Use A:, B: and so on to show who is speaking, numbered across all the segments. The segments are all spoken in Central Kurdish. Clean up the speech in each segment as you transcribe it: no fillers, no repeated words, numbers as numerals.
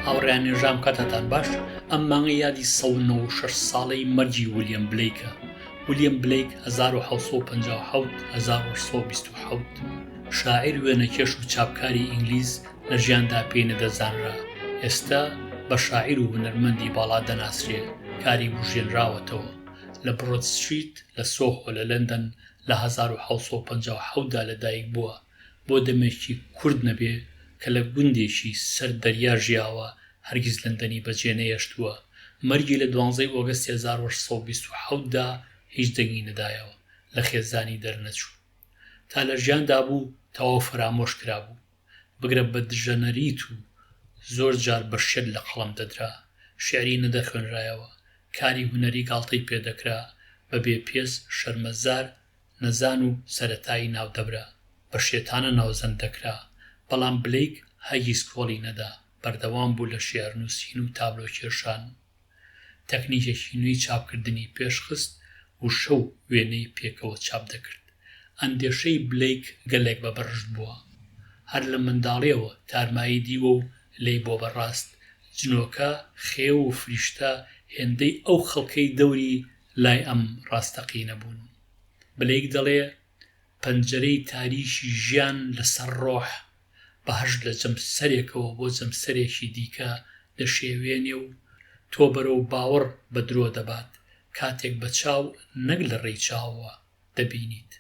A: هاوڕێیان نێژام کاتتان باش. ئەم مانگە یادی 196 ساڵەی مەرجی ویلیەم بلیکە. ویلیەم بلیک 1857-1827 شاعیر وێنەکێش و چاپکاری ئینگلیز لە ژیاندا پێی نەدەزانرا. ئێستا بە شاعیر و هونەرمەندی باڵا دەناسرێ. کاری بژێنراوەتەوە لە برۆد ستریت لە سۆخۆ لە لەندەن لە 1950دا لەدایک بووە. بۆ دەمێکی کورد نەبێ کە لە گوندێکی سەر دەریا ژیاوە هەرگیز لەندەنی بەجێ نەهێشتووە. مەرگی لە 12 ئۆگەستی 1927دا هیچ دەنگی نەدایەوە، لە خێزانی دەرنەچوو. تا لە ژیاندا بوو تەواو فرامۆش کرابوو. بگرە بە دژەنەریت و زۆر جار بە شێت لە قەڵەم دەدرا. شێعری نەدەخوێنرایەوە. کاری هونەری گاڵتەی پێدەکرا بەبێ پێز، شەرمەزار، نەزان و سەرەتایی ناودەبرا. بە شێتانە ناوزەند دەکرا. بەڵام بلیک هەرگیز کۆڵی نەدا. بەردەوام بوو لە شێعرنووسین و تابلۆکێشان. تەکنیکێکی نوێی چاپکردنی پێشخست و شەو وێنەی پێکەوە چاپ دەکرد. ئەندێشەی بلیک گەلێک بەبەڕشت بووە. هەر لە منداڵیەوە تارمایی دیوە و لێی بۆ بەڕاست. جنۆکە، خێو و فریشتە هێندەی ئەو خەڵکەی دەوری لای ئەم ڕاستەقینە بوون. بلیک دەڵێ پەنجەرەی تاریشی ژیان لەسەر ڕۆح بەهەشت لە جەمسەرێکەوە بۆ جەمسەرێکی دیکە دەشێوێنێ و تۆ بەرەو باوەڕ بە درۆ دەبات کاتێک بە چاو نەک لە ڕێی چاوەوە دەبینیت.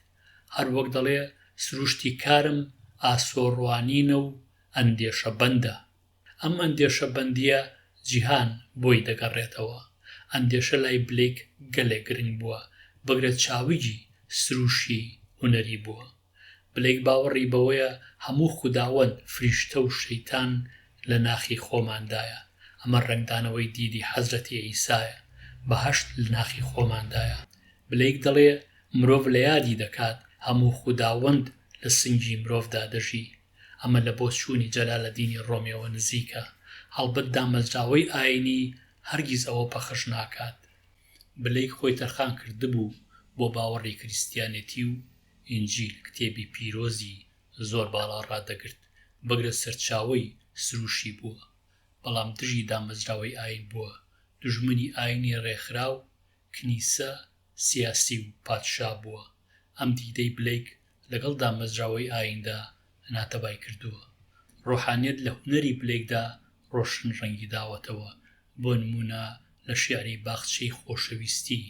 A: هەر وەک دەڵێ سروشتی کارم ئاسۆڕوانینە و ئەندێشە بەندە. ئەم ئەندێشە بەندیە جیهان بۆی دەگەڕێتەوە. ئەندێشە لای بلیک گەلێک گرنگ بووە. بگرە چاویجی سروشی هونەری بووە. بلیک باوەڕی بەوەیە هەموو خوداوەند فریشتە و شەیتان لە ناخی خۆماندایە. ئەمە ڕنگدانەوەی دیدی حەزرەتی ئیسایە. بەهەشت لە ناخی خۆماندایە. بلیک دەڵێ مرۆڤ لە یادی دەکات هەموو خوداوەند لە سنگی مرۆڤدا دەژی. ئەمە لە بۆ چوونی جەلالەدینی ڕۆمیەوە نزیکە. هەڵبەت دامەزراوەی ئاینی هەرگیز ئەوە پەخش ناکات. بلیک خۆی تەرخان کردبوو بۆ باوەڕی کریستیانێتی و ئینجیل، کتێبی پیرۆزی زۆر باڵا ڕادەگرت. بگرە سەرچاوەی سروشی بووە. بەڵام دژی دامەزراوەی ئاین بووە. دوژمنی ئاینی ڕێکخرا و کنیسە، سیاسی و پادشا بووە. ئەم دیدەی بلیک لەگەڵ دامەزراوەی ئایندا ناتەبای کردووە. ڕۆحانیەت لە هونەری بلیکدا ڕۆشن ڕەنگی داوەتەوە. بۆ نمونە لە شیعری باخچەی خۆشەویستی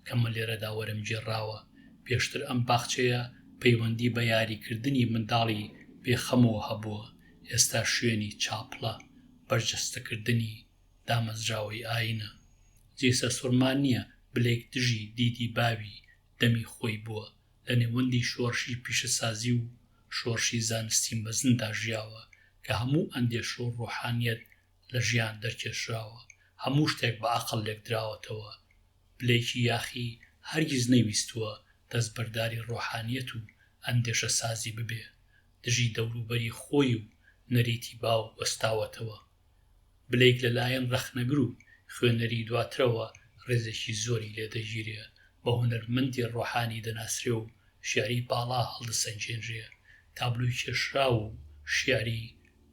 A: کەمە لێرەدا وەرمگێڕاوە. پێشتر ئەم باخچەیە پەیوەندی بە یاریکردنی منداڵی بێخەمەوە هەبووە. ئێستا شوێنی چاپڵە بەرجەستەکردنی دامەزراوەی ئاینە. جێسە سوورمان نییە بلیک دژی دیدی باوی دەمی خۆی بووە. لە نێوەندی شۆڕشی پیشەسازی و شۆڕشی زانستی مەزندا ژیاوە کە هەموو ئەندێشە و ڕۆحانیەت لە ژیان دەرکێشراوە. هەموو شتێک بە عەقڵ لێک دراوەتەوە. بلیکی یاخی هەرگیز نەیویستووە دەستبەرداری ڕۆحانیەت و ئەندێشە سازی ببێ. دژی دەوروبەری خۆی و نەریتی باو وەستاوەتەوە. بلیک لەلایەن ڕەخنەگر و خوێنەری دواترەوە ڕێزێکی زۆری لێدەگیرێ. بە هونەرمەندی ڕۆحانی دەناسرێ و شیعری باڵا هەڵدەسەنجێنرێ. تابلوی کێشرا و شیعری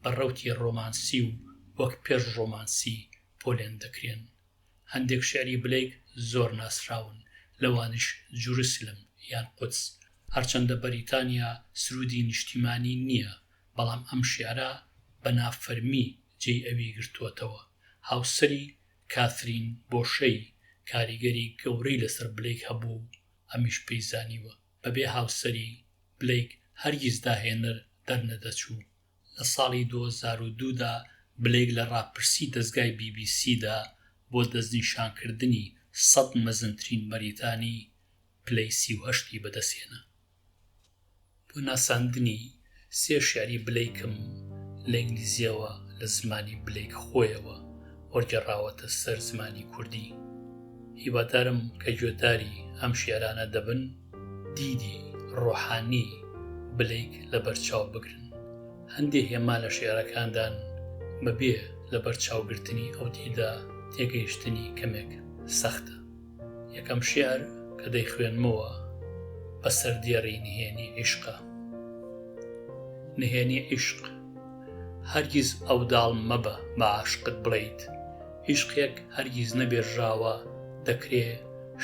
A: بە ڕەوتی ڕۆمانسی و وەک پێش ڕۆمانسی پۆلێن دەکرێن. هەندێک شیعری بلیک زۆر ناسراون، لەوانش جوروسلم یان قودس. هەرچەندە بەریتانیا سرودی نیشتیمانی نییە، بەڵام ئەم شیعرە بە نافەرمی جێی ئەوی گرتووەتەوە. هاوسەری کاترین بۆشەی کاریگەری گەورەی لەسەر بلیک هەبوو. ئەمیش پێیزانیوە بەبێ هاوسەری بلیک هەرگیز داهێنەر دەرنەدەچوو. لە ساڵی 2002دا بلیک لە ڕاپرسی دەستگای BBC-دا بۆ دەستنیشانکردنی 100 مەزنترین مەریتانی پلەی 38 بەدەستهێنا. بۆ ناساندنی سێ شیعری بلیکم لە ئینگلیزیەوە لە زمانی بلیک خۆیەوە وەرگێڕاوەتە سەر زمانی کوردی. هیوادارم کە گوێداری ئەم شیعرانە دەبن دیدی ڕۆحانی بلیک لە بەرچاو بگرن. هەندێک هێما لە شیعرەکاندان بەبێ لە بەرچاوگرتنی ئەو دیدا تێگەیشتنی کەمێک سەختە. یەکەم شیعر کە دەیخوێنمەوە بەسەر دێڕی نهێنی عیشقە. نهێنی عیشق هەرگیز ئەوداڵ مەبە بە عاشقت بڵێیت، عیشقێک هەرگیز نەبێژراوە دەکرێ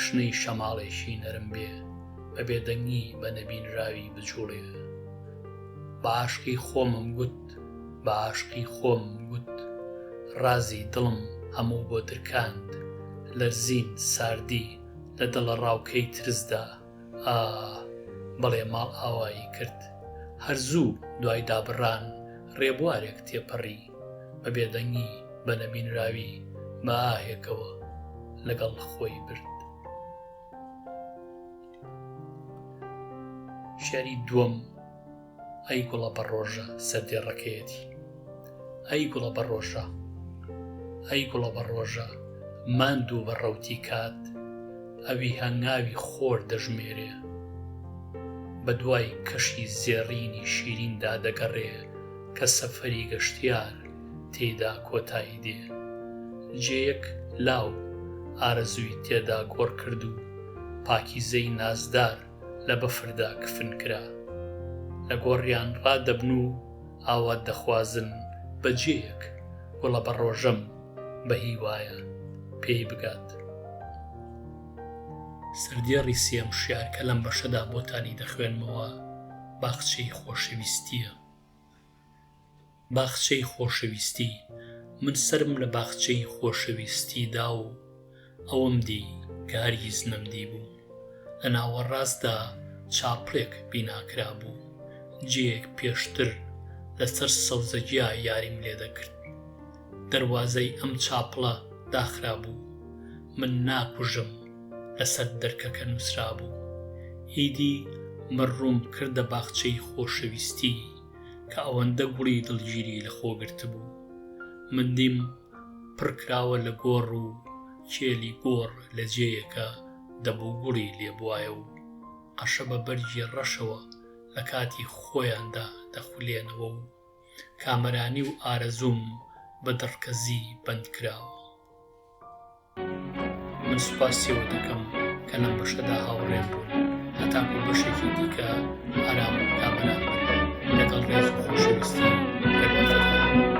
A: شنەی شەماڵێکی نەرم بێ، بە بێدەنگی بە نەبینراوی بجوڵێ. بە عاشقی خۆمم گوت، بە عاشقی خۆمم گوت، ڕازی دڵم هەموو بۆ درکاند، لەرزین ساردی لە دڵە ڕاوکەی ترسدا، بەڵێ ماڵ ئاوایی کرد. هەرزوو دوای دابڕان ڕێبوارێک تێپەڕی، بە بێدەنگی بە نەبینراوی بە ئاهێکەوە لەگەڵ خۆی برد. شێری دووەم. ئەی گوڵە بە ڕۆژە سەردێڕەکەیەتی. ئەی گوڵە بە ڕۆژە، ئەی گوڵە بە ڕۆژە، ماندوو بە ڕەوتی کات، ئەوی هەنگاوی خۆر دەژمێرێ، بە دوای کەشی زێڕینی شیریندا دەگەڕێ، کە سەفەری گەشتیار تێیدا کۆتایی دێ. جێیەک لاو ئارەزووی تێدا گۆڕ کرد و پاکیزەی نازدار لە بەفردا کفن کرا، لە گۆڕیان ڕادەبن و ئاوا دەخوازن بە جێیەک گوڵە بە ڕۆژەم بە هیوایە پێی بگات. سەردێڕی سێم شیار کە لەم بەشەدا بۆتانی دەخوێنمەوە باخچەی خۆشەویستیە. باخچەی خۆشەویستی. من سرم لە باخچەی خۆشەویستیدا و ئەوەم دی کە هەرگیز نەمدی بوو. لە ناوەڕاستدا چاپڵێک بیناکرا بوو، جێیەک پێشتر لەسەر سەوزەگیا یاریم لێ دەکرد. دەروازەی ئەم چاپڵە داخرا بوو، من ناکوژم لەسەر دەرکەکە نووسرا بوو. ئیدی من ڕووم کردە باخچەی خۆشەویستی کە ئەوەندە گوڵی دڵگیری لە خۆگرت بوو. من دیم پڕکراوە لە گۆڕ و کێلی گۆڕ لە جێیەکە دەبوو گوڵی لێبوایە و قەشە بە بەرگی ڕەشەوە لە کاتی خۆیاندا دەخولێنەوە و کامەرانی و ئارەزوم بە دڕکەزی بەند کراوە. من سوپاسیەوە دەکەم کە لەم بەشەدا هاوڕێم بوون، هەتاکو بەشێکی دیکە ئارام و کامەران بن لەگەڵ ڕێز و خۆشەویستی لەگەڵ